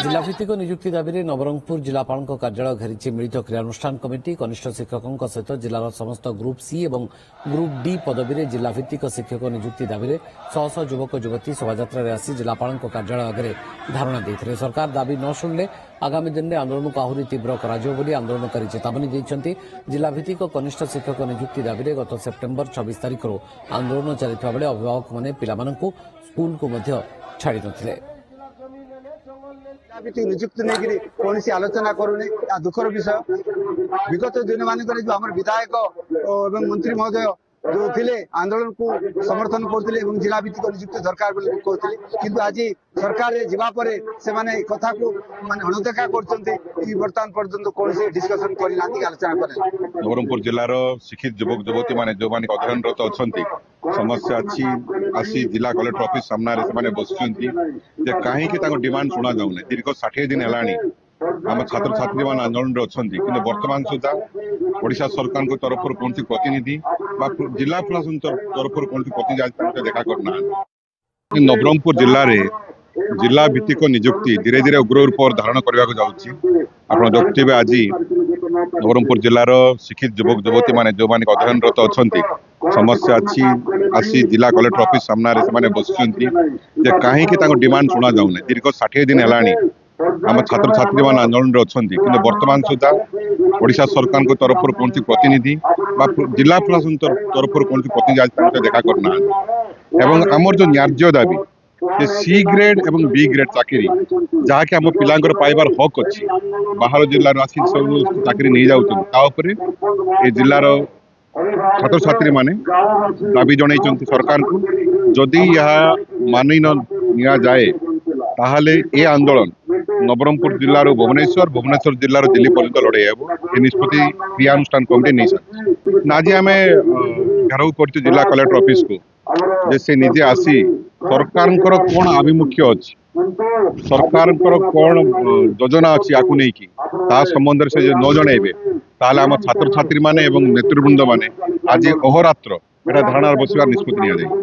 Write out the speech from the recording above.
जिलाभित्तिक नियुक्ति दाबी में नवरंगपुर जिलापाल कार्यालय घेरी मिलित क्रियानुष्ठान कमिटी कनिष्ठ शिक्षकों सहित जिलार समस्त ग्रुप सी और ग्रुप डी पदवी में जिलाभित्तिक शिक्षक नियुक्ति दाबी में शह शह युवक युवती शोभायात्रा आसी जिलापाल कार्यालय आगे धारणा देते सरकार दाबी न शुणिले आगामी दिन में आंदोलन को आहरी तीव्र कर आंदोलनकारी चेतावनी देते जिलाभित्तिक कनिष्ठ शिक्षक नियुक्ति दाबी में गत सेप्टेम्बर 26 तारिख आंदोलन चलता बेले अभिभावक मैंने पिलामानंकु स्कूल को छाड़ी नथिले। नियुक्ति नहीं कौन आलोचना करूनी दुखर विषय विगत दिन मानक जो आम विधायक और मंत्री महोदय जो थे आंदोलन को समर्थन करते जिला भित्तिक नियुक्ति दरकार कहते किंतु आज सरकार जावापर से कथा को माने अणदेखा कर बर्तमान पर्यंत कौन डिस्कसन करना आलोचना कर नवरंगपुर जिलार शिक्षित युवक युवती मैंने जो मैंने अध्ययनरत अच्छा समस्या अच्छी आसी जिला कलेक्टर ऑफिस सामने बस कहीं डिमांड शुणा जाऊना दीर्घ 60 दिन है आम छात्र छात्री मान आंदोलन अच्छा कि बर्तमान सुधा ओडिशा सरकार को तरफ कौन प्रतिनिधि जिला प्रशासन तरफ कौन प्रतिनिधि देखा करना नवरंगपुर जिले में जिला भित्तिक नियुक्ति धीरे धीरे उग्र रूप धारण करने को देखते आज नवरंगपुर जिलार शिक्षित युवक युवती मैंने जो मैंने अध्ययनरत अच्छा समस्या अच्छी आसी जिला कलेक्टर ऑफिस सामने बस कहीं डिमांड शुणा जाऊना दीर्घ 60 दिन है आम छात्र छात्री मान आंदोलन अच्छा कि बर्तमान सुधा ओडिशा सरकार को तरफ कौन प्रतिनिधि जिला प्रशासन तरफ कौन प्रतिनिधि देखा करना एवं आमर जो न्याय्य दाबी सी ग्रेड एवं बी ग्रेड चाकरी जहाँकि आम पिलांकर पाइबार हक अच्छी बाहर जिलार आसी सब चाकरी नहीं जाऊँ जिलार छात्र छात्री माने दाबी जन सरकार को जदि यह मानि न जाए ताहले ए आंदोलन नवरंगपुर जिलार भुवनेश्वर जिलार दिल्ली पर्यंत लड़े निष्पत्ति क्रियानुष्ठान कमिटी नहीं आज आम घेराव कर जिला कलेक्टर ऑफिस को से निजे आसी सरकार कौन आभिमुख्य अच्छी सरकार कौन योजना अच्छी या नहीं संबंध से न जनइबे ताले आम छात्र छात्री माने नेतृवृंद माने आज अहोरात्र धारणा बसवार निष्पत्ति नि